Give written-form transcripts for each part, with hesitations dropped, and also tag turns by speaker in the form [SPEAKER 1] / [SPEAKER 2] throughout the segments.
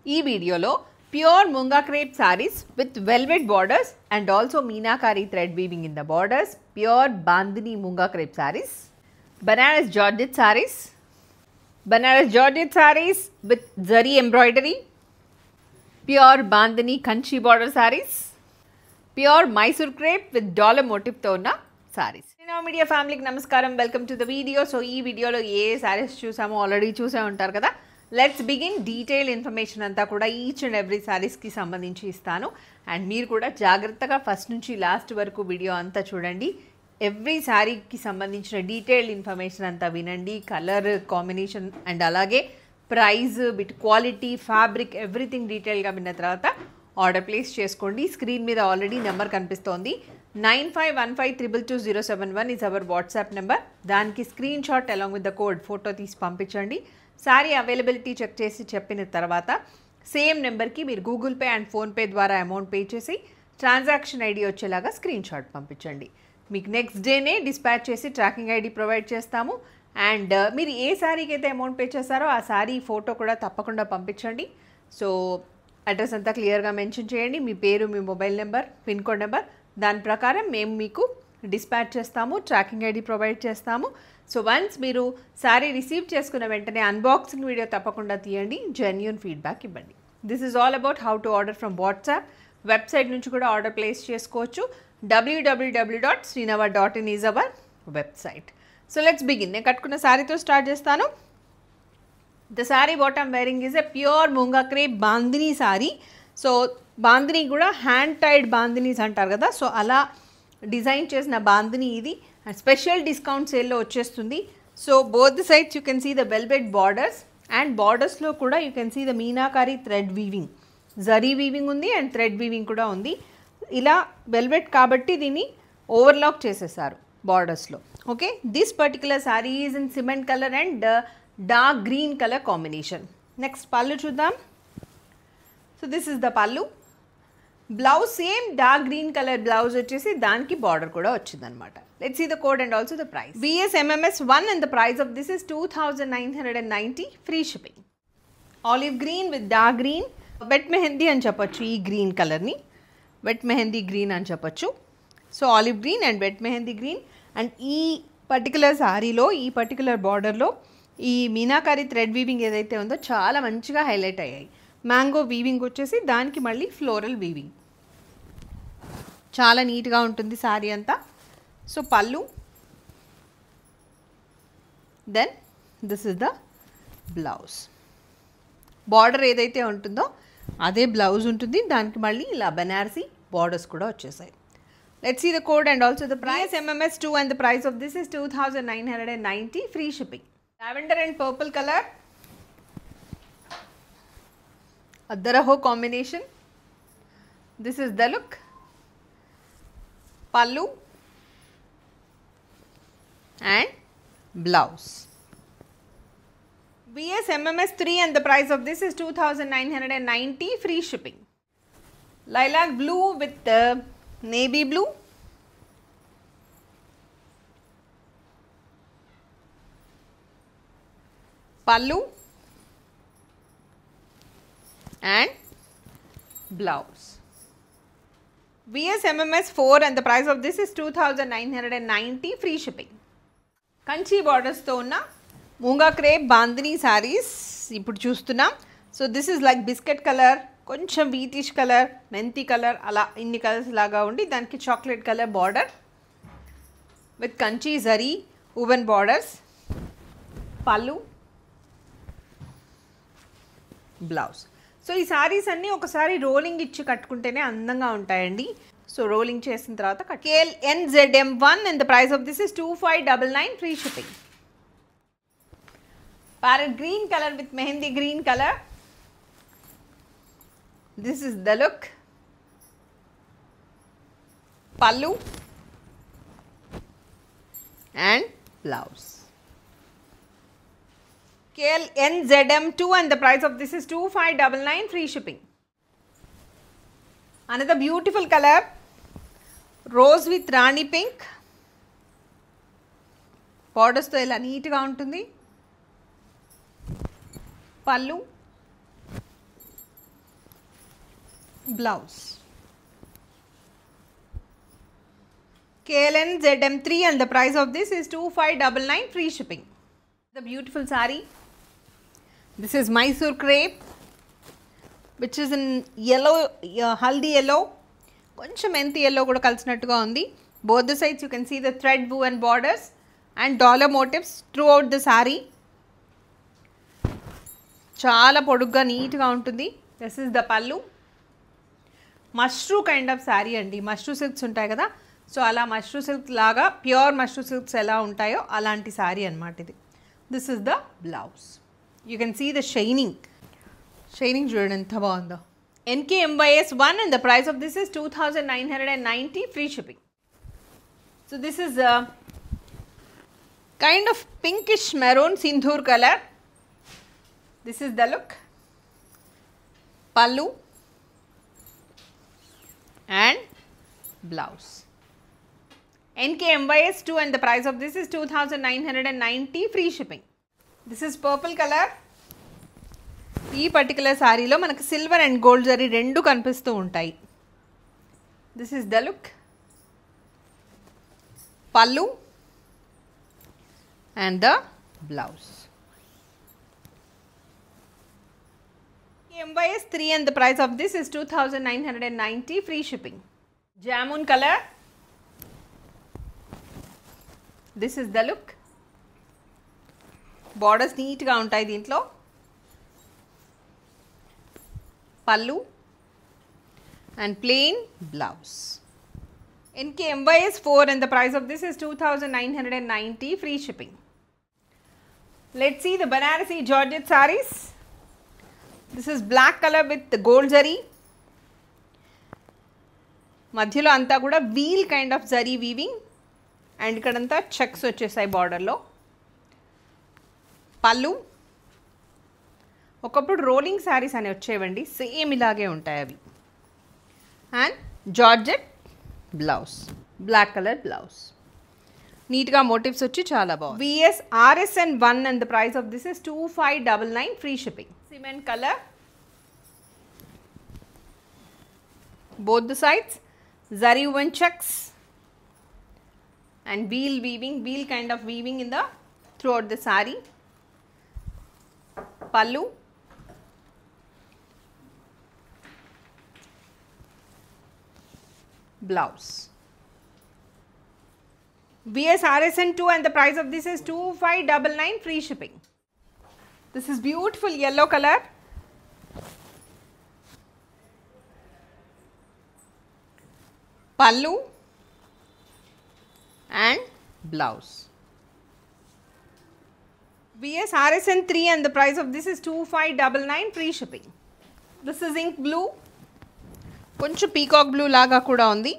[SPEAKER 1] ఈ వీడియోలో pure munga crepe sarees with velvet borders and also meenakari thread weaving in the borders, pure bandhani munga crepe sarees, Banaras Georgette sarees with zari embroidery, pure bandhani kanchi border sarees, pure Mysore crepe with dollar motif తో ఉన్న sarees. Media ఫ్యామిలీకి నమస్కారం, welcome to the video. So ఈ వీడియోలో ఏ saris చూసామో already చూసే ఉంటారు కదా. Let's begin. Detail information అంతా కూడా ఈచ్ అండ్ ఎవ్రీ సారీస్కి సంబంధించి ఇస్తాను. అండ్ మీరు కూడా జాగ్రత్తగా ఫస్ట్ నుంచి లాస్ట్ వరకు వీడియో అంతా చూడండి. ఎవ్రీ శారీకి సంబంధించిన డీటెయిల్డ్ ఇన్ఫర్మేషన్ అంతా వినండి. కలర్ కాంబినేషన్ అండ్ అలాగే price, bit quality, fabric, everything డీటెయిల్గా విన్న తర్వాత ఆర్డర్ ప్లేస్ చేసుకోండి. స్క్రీన్ మీద ఆల్రెడీ నెంబర్ కనిపిస్తోంది. 9515222071 ఈజ్ అవర్ వాట్సాప్ నెంబర్. దానికి screen shot along with the code photo తీసి పంపించండి. శారీ అవైలబిలిటీ చెక్ చేసి చెప్పిన తర్వాత సేమ్ నెంబర్కి మీరు గూగుల్ పే అండ్ ఫోన్పే ద్వారా అమౌంట్ పే చేసి ట్రాన్సాక్షన్ ఐడి వచ్చేలాగా స్క్రీన్ షాట్ పంపించండి. మీకు నెక్స్ట్ డేనే డిస్పాచ్ చేసి ట్రాకింగ్ ఐడి ప్రొవైడ్ చేస్తాము. అండ్ మీరు ఏ శారీకి అయితే అమౌంట్ పే చేస్తారో ఆ శారీ ఫోటో కూడా తప్పకుండా పంపించండి. సో అడ్రస్ అంతా క్లియర్గా మెన్షన్ చేయండి. మీ పేరు, మీ mobile number, pin code number, దాని ప్రకారం మేము మీకు డిస్పాచ్ చేస్తాము, ట్రాకింగ్ ఐడి ప్రొవైడ్ చేస్తాము. సో వన్స్ మీరు శారీ రిసీవ్ చేసుకున్న వెంటనే అన్బాక్సింగ్ వీడియో తప్పకుండా తీయండి, జెన్యూన్ ఫీడ్బ్యాక్ ఇవ్వండి. This is all about how to order from WhatsApp. Website నుంచి కూడా ఆర్డర్ ప్లేస్ చేసుకోవచ్చు. www.srinavar.in is our website. So let's begin. నేను కట్టుకున్న శారీతో స్టార్ట్ చేస్తాను. The sari what I'm wearing is a pure munga crepe bandhani sari. So bandhani కూడా hand Tide bandhanis అంటారు కదా, సో అలా డిజైన్ చేసిన బాందినీ ఇది. అండ్ స్పెషల్ డిస్కౌంట్ సేల్లో వచ్చేస్తుంది. So both the sides you can see the velvet borders and బార్డర్స్లో కూడా you can see the meenakari thread weaving, zari weaving ఉంది అండ్ థ్రెడ్ వీవింగ్ కూడా ఉంది. ఇలా వెల్వెట్ కాబట్టి దీన్ని ఓవర్లాక్ చేసేసారు బార్డర్స్లో. Okay, this particular sari is in cement colour and dark green colour combination. Next pallu చూద్దాం. So this is the pallu. Blouse same dark green colour blouse వచ్చేసి దానికి బార్డర్ కూడా వచ్చిందనమాట. Let's see the code and also the price. BSMMS1 and the price of this is 2990, free shipping. Olive green with dark green, wet mehndi అని చెప్పొచ్చు ఈ green కలర్ని, wet mehndi green అని చెప్పొచ్చు. So olive green and wet mehndi green. And ఈ particular శారీలో, ఈ particular బార్డర్లో ఈ మీనాకారి థ్రెడ్ వీవింగ్ ఏదైతే ఉందో చాలా మంచిగా హైలైట్ అయ్యాయి. మ్యాంగో వీవింగ్ వచ్చేసి దానికి మళ్ళీ ఫ్లోరల్ వీవింగ్, చాలా నీట్గా ఉంటుంది శారీ అంతా. So pallu, then this is the blouse. Border ఏదైతే ఉంటుందో అదే బ్లౌజ్ ఉంటుంది, దానికి మళ్ళీ ఇలా బనారసి బార్డర్స్ కూడా వచ్చేసాయి. Let's see the code and also the price. MMS2 and the price of this is 2990, free shipping. Lavender and purple colour, అద్దరహో combination. This is the look. Pallu and blouse. BSMMS3 and the price of this is 2990, free shipping. Lilac blue with navy blue. Pallu and blouse. BSMMS4 and the price of this is 2990, free shipping. Kanchi బార్డర్స్తో ఉన్న munga crepe bandhani saris ఇప్పుడు చూస్తున్నాం. So this is like biscuit colour, కొంచెం whitish colour, మెంతి colour, అలా ఇన్ని colours లాగా ఉండి దానికి chocolate colour border with Kanchi zari woven borders. పళ్ళు, బ్లౌజ్. సో ఈ శారీస్ అన్నీ ఒకసారి రోలింగ్ ఇచ్చి కట్టుకుంటేనే అందంగా ఉంటాయండి. సో రోలింగ్ చేసిన తర్వాత KLNZM1 and the price of this is 2599, free shipping. Parrot green color with mehendi green color. This is the look. Pallu and blouse. KLNZM2 and the price of this is 2599, free shipping. Another beautiful color, rose with rani pink. బార్డర్స్తో ఇలా నీట్గా ఉంటుంది. పళ్ళు blouse. KLN ZM3 and the price of this is 2599 free shipping. The beautiful sari. This is Mysore crepe which is in yellow, haldi yellow. కొంచెం మెంతి yellow కూడా కలిసినట్టుగా ఉంది. Both the sides you can see the thread woven borders and dollar motifs throughout the saree. చాలా పొడుగ్గా నీట్గా ఉంటుంది. This is the పల్లు. Mashru kind of sari అండి. మష్రూ సిల్క్స్ ఉంటాయి కదా, సో అలా మష్రూ సిల్క్ లాగా ప్యూర్ మష్రూ సిల్క్స్ ఎలా ఉంటాయో అలాంటి శారీ అనమాట ఇది. This is the blouse. You can see the shining. Shining చూడండి ఎంత బాగుందో. NKMYS 1 and the price of this is 2990 free shipping. So this is a kind of pinkish maroon sindoor color. This is the look. Pallu and blouse. NKMYS 2 and the price of this is 2990 free shipping. This is purple color. ఈ particular శారీలో మనకు silver and gold zari రెండు కనిపిస్తూ ఉంటాయి. This is the look. Pallu and the blouse. MYS 3 and the price of this is 2990 free shipping. Jamun color. This is the look. Borders neat గా ఉంటాయి దీంట్లో. పల్లు and plain blouse. NKMYS 4 and the price of this is 2990 free shipping. Let's see the Banarasi Georgette sarees. This is black color with the gold zari. మధ్యలో అంతా కూడా wheel kind of zari weaving and ఇక్కడంతా checks వచ్చేసాయి బార్డర్లో. పల్లు. ఒకప్పుడు rolling saris అని వచ్చేవండి, same ఇలాగే ఉంటాయి అవి. And georgette blouse, black colour blouse. నీట్గా మోటివ్స్ వచ్చి చాలా బాగుంది. VS RSN 1 and the price of this is 2599 free shipping. Cement color. Both the sides zari woven checks and wheel weaving, wheel kind of weaving in the throughout the saree. Pallu. Blouse. VS RSN 2 and the price of this is 2599 free shipping. This is beautiful yellow color. Pallu and blouse. VS RSN 3 and the price of this is 2599 free shipping. This is ink blue. కొంచెం peacock blue లాగా కూడా ఉంది.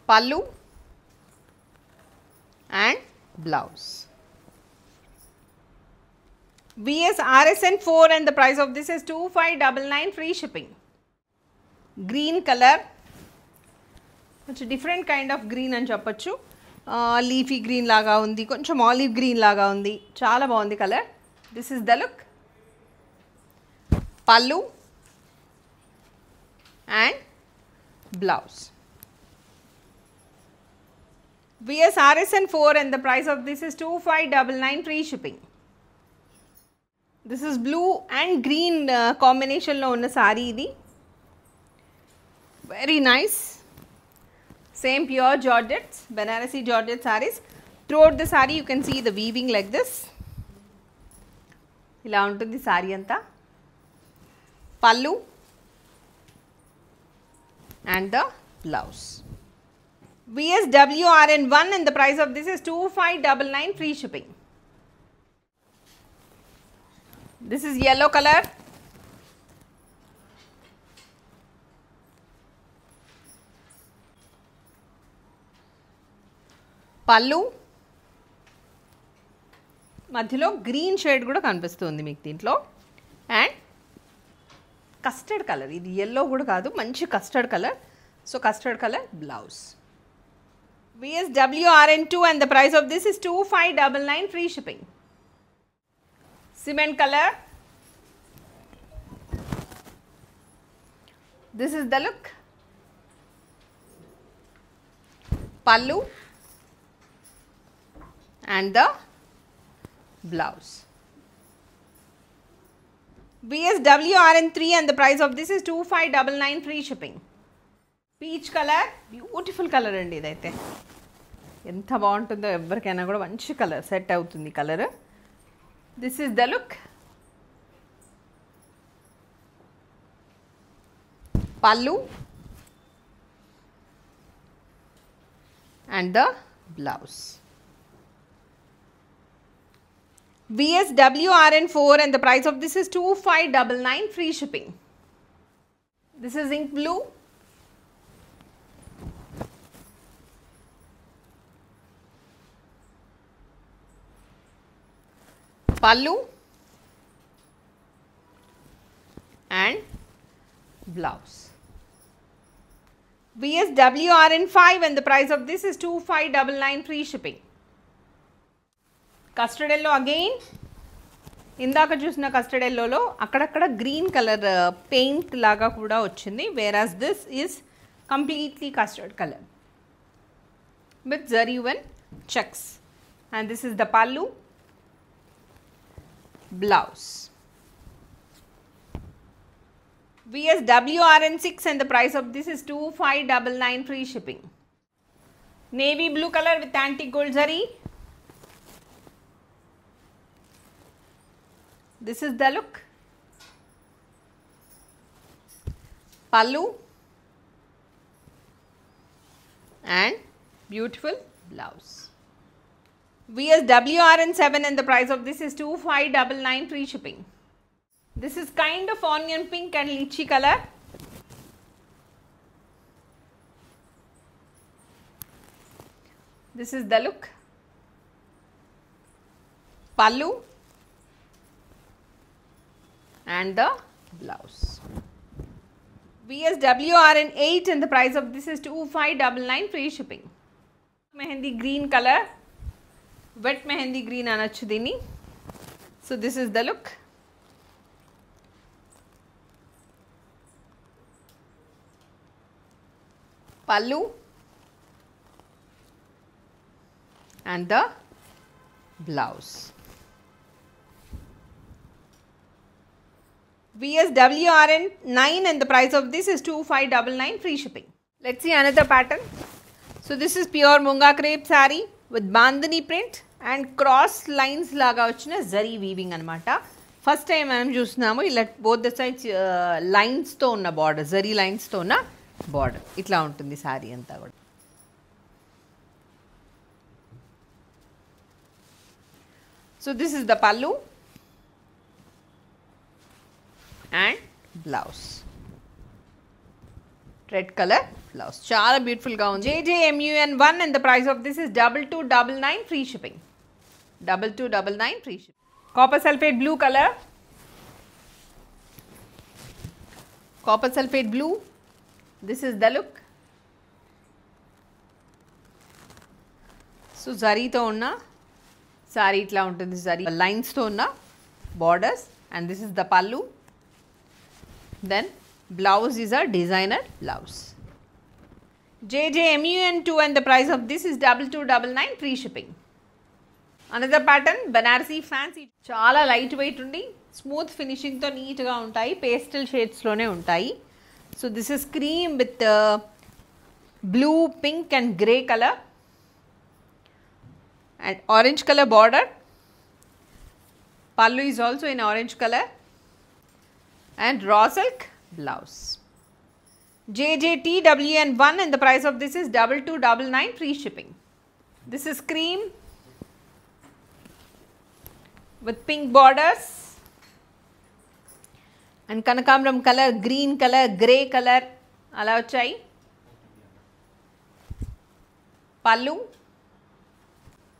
[SPEAKER 1] పల్లు and blouse. VS RSN 4 and the price of this is 2599 free shipping. Green color. కొంచెం different kind of green అని చెప్పొచ్చు. Leafy green లాగా ఉంది, కొంచెం ఆలివ్ గ్రీన్ లాగా ఉంది. చాలా బాగుంది colour. This is the look. Pallu and blouse. VS RSN 4 and the price of this is 2599 free shipping. This is blue and green combination lo unna saree idi. Very nice. Same pure Georgettes, Banarasi Georgette sarees. Throughout the saree you can see the weaving like this. ఇలా ఉంటుంది sorry అంతా. పల్లు and the blouse. VS WRN 1 and the price of this is 2599 free shipping. This is yellow color. పల్లు. మధ్యలో green shade కూడా కనిపిస్తుంది మీకు దీంట్లో. అండ్ కస్టర్డ్ కలర్, ఇది ఎల్లో కూడా కాదు, మంచి custard colour. So custard colour blouse. VS WRN 2 and the price of this is 2599 free shipping. cement color. This is the look. Pallu and the blouse. VSWRN3 and the price of this is 2599 free shipping. Peach color, beautiful color andi idaithe. Entha baaguntundo evvarikaina kuda manchi color set avutundi color. This is the look. Pallu and the blouse. VSWRN4 and the price of this is 2599 free shipping. This is ink blue. Pallu and blouse. VSWRN5 and the price of this is 2599 free shipping. Custard yellow again. Indaka chusina custard yellow lo akkadakkada green color paint laga kuda vachindi, whereas this is completely custard color with zari and checks. And this is the pallu, blouse. VSWRN6 and the price of this is 2599 free shipping. Navy blue color with antique gold zari. This is the look. Pallu and beautiful blouse. VSWRN7 and the price of this is 2599 free shipping. This is kind of onion pink and lychee color. This is the look. Pallu and the blouse. VSWRN8 and the price of this is 2599 free shipping. Mehendi green color, wet mehendi green anachu dini. So this is the look. Pallu and the blouse. VSWRN9 and the price of this is 2599 free shipping. Let's see another pattern. So this is pure Munga crepe saree with bandhani print and cross lines laga vachina zari weaving anamata. First time manam chustunnamu ila both the sides lines tho unna border, zari lines tho unna border. Itla untundi saree anta kuda. So this is the pallu and blouse. Red color blouse. Chala beautiful gown. JJMUN1 and the price of this is 2299 free shipping. 2299 free shipping. Copper sulphate blue color. Copper sulphate blue. This is the look. So zari to unna saree itla untundi, zari lines to unna borders, and this is the pallu. Then blouse is a designer blouse. JJMUN2 and the price of this is 2299 free shipping. Another pattern, Banarasi fancy. Chala lightweight undi, smooth finishing tho neat ga untayi, pastel shades lone untayi. So this is cream with blue, pink and grey color and orange color border. Pallu is also in orange color and raw silk blouse. JJTWN1 and the price of this is 2299 free shipping. This is cream with pink borders and Kanakamram color, green color, grey color ala vachayi. Pallu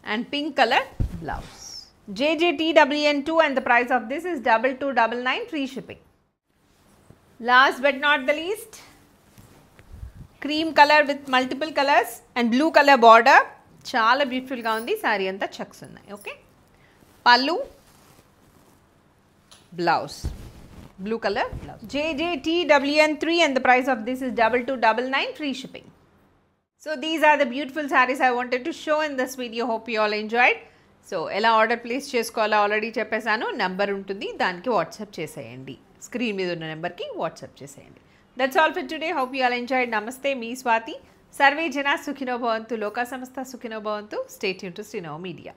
[SPEAKER 1] and pink color blouse. JJTWN2 and the price of this is 2299 free shipping. Last but not the least, cream color with multiple colors and blue color border. Chala beautiful ga undi, saree anta checks unnai. Okay, pallu blouse, blue color blouse. JJTWN3 and the price of this is 2299 free shipping. So these are the beautiful sarees I wanted to show in this video. Hope you all enjoyed. So ఎలా order place చేసుకోవాలో already చెప్పేశాను. Number ఉంటుంది, దానికి WhatsApp చేసేయండి. Screen మీద ఉన్న నెంబర్కి WhatsApp చేసేయండి. That's all for today. Hope you all enjoyed. నమస్తే, మీ స్వాతి. సర్వే జన సుఖినో భవంతు, లోకా సమస్త సుఖినో భవంతు. Stay tune to Srinav media.